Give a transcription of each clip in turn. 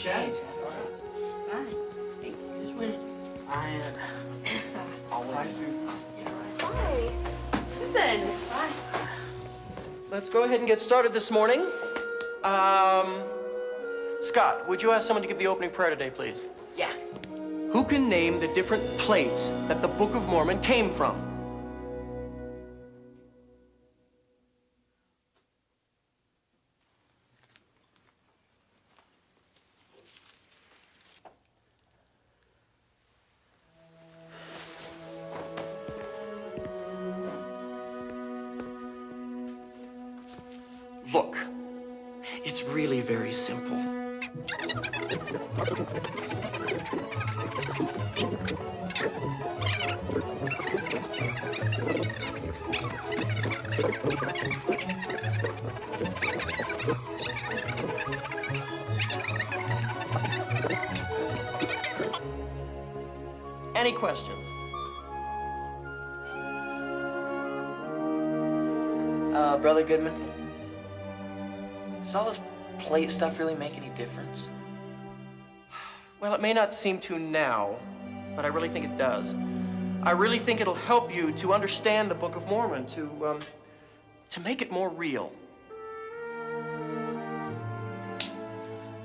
Chad. Hi. Hey, just went. Hi, Susan. Hi. Susan. Hi. Let's go ahead and get started this morning. Scott, would you ask someone to give the opening prayer today, please? Yeah. Who can name the different plates that the Book of Mormon came from? Look, it's really very simple. Any questions? Brother Goodman, does all this plate stuff really make any difference? Well, it may not seem to now, but I really think it does. I really think it'll help you to understand the Book of Mormon, to make it more real.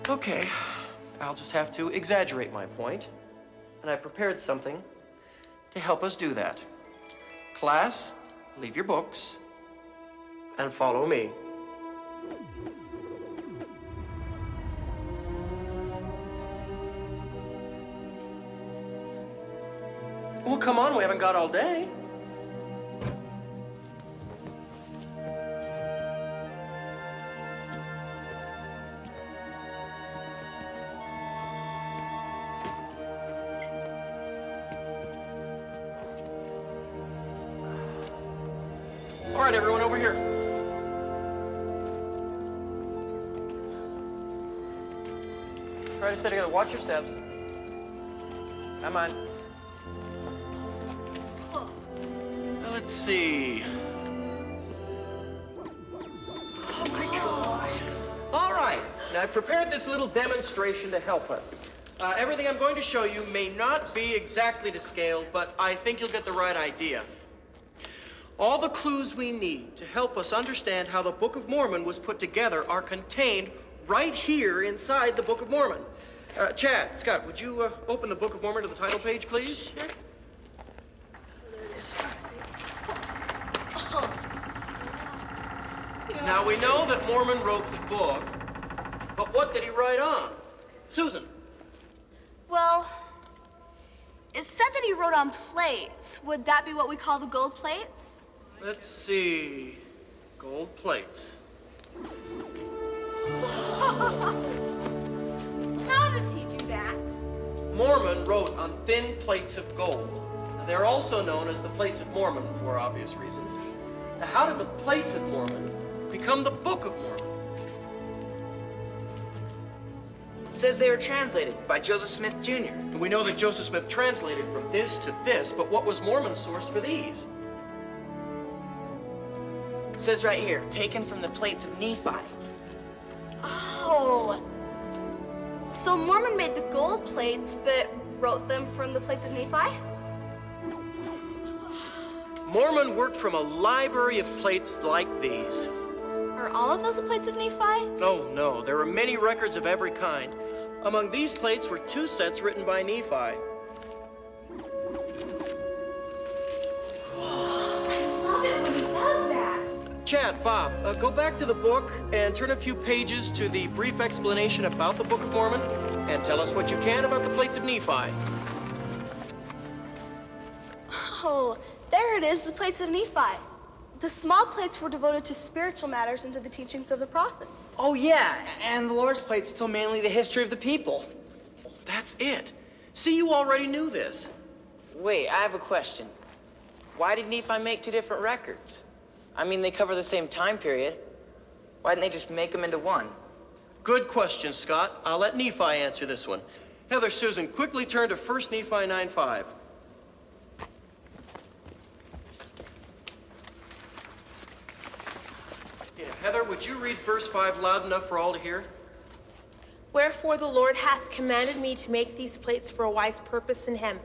Okay, I'll just have to exaggerate my point, and I prepared something to help us do that. Class, leave your books and follow me. Well, come on, we haven't got all day. All right, everyone, over here. Try to stay together. Watch your steps. Come on. Let's see. Oh my gosh. All right. Now, I prepared this little demonstration to help us. Everything I'm going to show you may not be exactly to scale, but I think you'll get the right idea. All the clues we need to help us understand how the Book of Mormon was put together are contained right here inside the Book of Mormon. Chad, Scott, would you open the Book of Mormon to the title page, please? Sure. There it is. Now, we know that Mormon wrote the book, but what did he write on? Susan. Well, it said that he wrote on plates. Would that be what we call the gold plates? Let's see. Gold plates. How does he do that? Mormon wrote on thin plates of gold. Now, they're also known as the Plates of Mormon for obvious reasons. Now, how did the Plates of Mormon become the Book of Mormon? It says they were translated by Joseph Smith Jr. And we know that Joseph Smith translated from this to this, but what was Mormon's source for these? It says right here, taken from the plates of Nephi. Oh. So Mormon made the gold plates, but wrote them from the plates of Nephi? Mormon worked from a library of plates like these. Are all of those the plates of Nephi? Oh, no. There are many records of every kind. Among these plates were 2 sets written by Nephi. I love it when he does that. Chad, Bob, go back to the book and turn a few pages to the brief explanation about the Book of Mormon and tell us what you can about the plates of Nephi. Oh, there it is, the plates of Nephi. The small plates were devoted to spiritual matters and to the teachings of the prophets. Oh, yeah, and the Lord's plate's still mainly the history of the people. That's it. See, you already knew this. Wait, I have a question. Why did Nephi make 2 different records? I mean, they cover the same time period. Why didn't they just make them into one? Good question, Scott. I'll let Nephi answer this one. Heather, Susan, quickly turn to 1 Nephi 9:5. Yeah, Heather, would you read verse 5 loud enough for all to hear? Wherefore the Lord hath commanded me to make these plates for a wise purpose in him,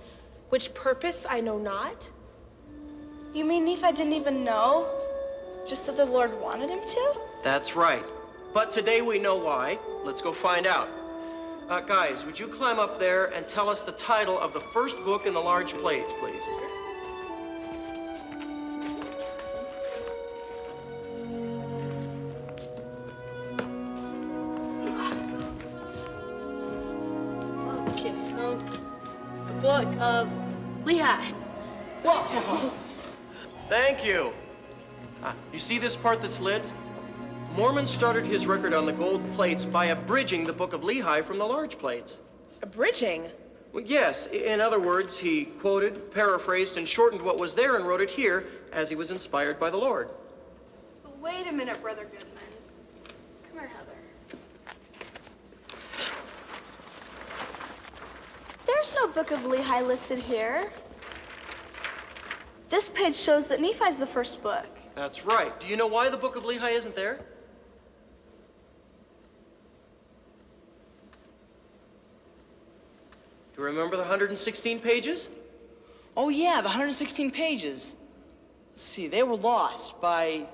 which purpose I know not. You mean Nephi didn't even know? Just that the Lord wanted him to? That's right. But today we know why. Let's go find out. Guys, would you climb up there and tell us the title of the first book in the large plates, please? Okay, the book of Lehi. Whoa! Thank you. You see this part that's lit? Mormon started his record on the gold plates by abridging the Book of Lehi from the large plates. Abridging? Well, yes, in other words, he quoted, paraphrased, and shortened what was there and wrote it here as he was inspired by the Lord. Wait a minute, Brother Goodman. Come here, Heather. There's no Book of Lehi listed here. This page shows that Nephi's the first book. That's right. Do you know why the Book of Lehi isn't there? You remember the 116 pages? Oh yeah, the 116 pages. Let's see, they were lost by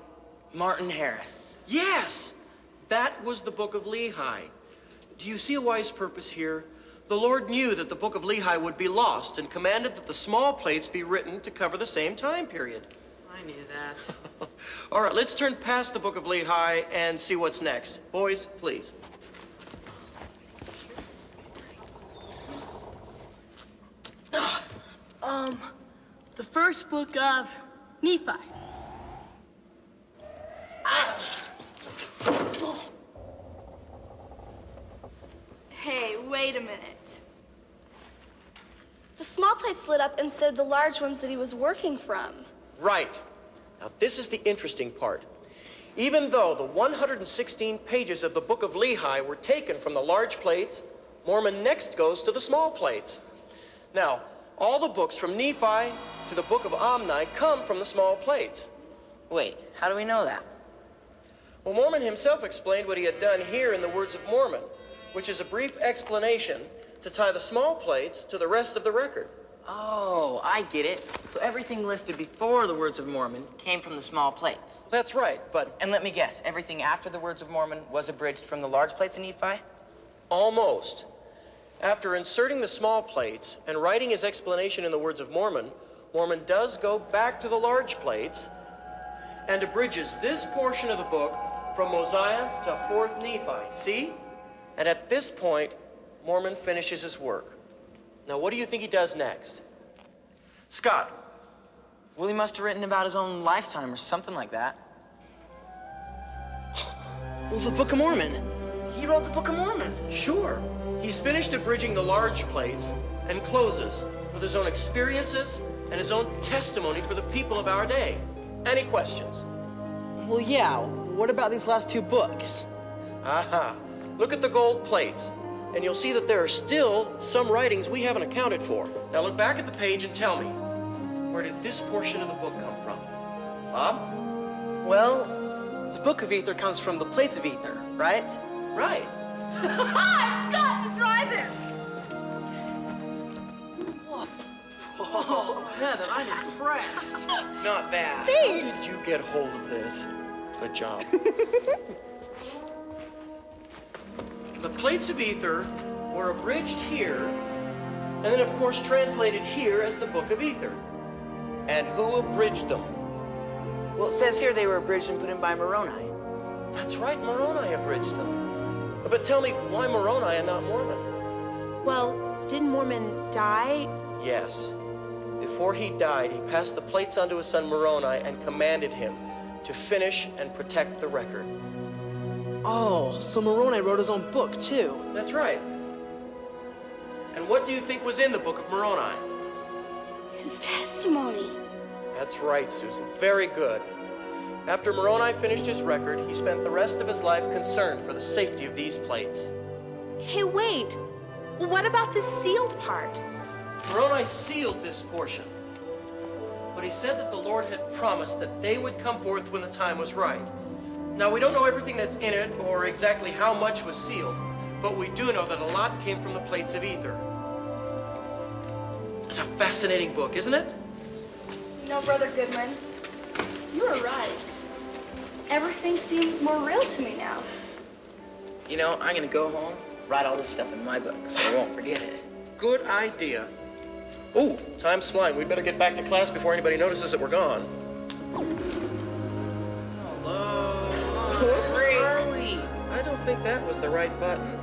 Martin Harris. Yes! That was the Book of Lehi. Do you see a wise purpose here? The Lord knew that the Book of Lehi would be lost and commanded that the small plates be written to cover the same time period. I knew that. All right, let's turn past the Book of Lehi and see what's next. Boys, please. The first book of Nephi. Hey, wait a minute. The small plates lit up instead of the large ones that he was working from. Right. Now, this is the interesting part. Even though the 116 pages of the Book of Lehi were taken from the large plates, Mormon next goes to the small plates. Now, all the books from Nephi to the Book of Omni come from the small plates. Wait, how do we know that? Well, Mormon himself explained what he had done here in the Words of Mormon, which is a brief explanation to tie the small plates to the rest of the record. Oh, I get it. So everything listed before the Words of Mormon came from the small plates. That's right, but And let me guess, everything after the Words of Mormon was abridged from the large plates in Nephi? almost. After inserting the small plates and writing his explanation in the Words of Mormon, Mormon does go back to the large plates and abridges this portion of the book from Mosiah to 4th Nephi. See? And at this point, Mormon finishes his work. Now, what do you think he does next? Scott. Well, he must have written about his own lifetime or something like that. Well, the Book of Mormon. He wrote the Book of Mormon. Sure. He's finished abridging the large plates and closes with his own experiences and his own testimony for the people of our day. Any questions? Well, yeah. What about these last two books? Aha. Look at the gold plates, and you'll see that there are still some writings we haven't accounted for. Now look back at the page and tell me, where did this portion of the book come from? Bob? Well, the Book of Ether comes from the plates of ether, right? Right. I've got to try this! Oh, Heather, I'm impressed. Not bad. How did you get hold of this? Good job. The plates of ether were abridged here, and then, of course, translated here as the Book of Ether. And who abridged them? Well, it says here they were abridged and put in by Moroni. That's right, Moroni abridged them. But tell me, why Moroni and not Mormon? Well, didn't Mormon die? Yes. Before he died, he passed the plates on to his son Moroni and commanded him to finish and protect the record. Oh, so Moroni wrote his own book, too. That's right. And what do you think was in the Book of Moroni? His testimony. That's right, Susan. Very good. After Moroni finished his record, he spent the rest of his life concerned for the safety of these plates. Hey, wait. What about this sealed part? Moroni sealed this portion. But he said that the Lord had promised that they would come forth when the time was right. Now, we don't know everything that's in it or exactly how much was sealed, but we do know that a lot came from the plates of ether. It's a fascinating book, isn't it? You know, Brother Goodman, you were right. Everything seems more real to me now. You know, I'm gonna go home, write all this stuff in my book so I won't forget it. Good idea. Ooh, time's flying. We'd better get back to class before anybody notices that we're gone. Hello. Where are we? I don't think that was the right button.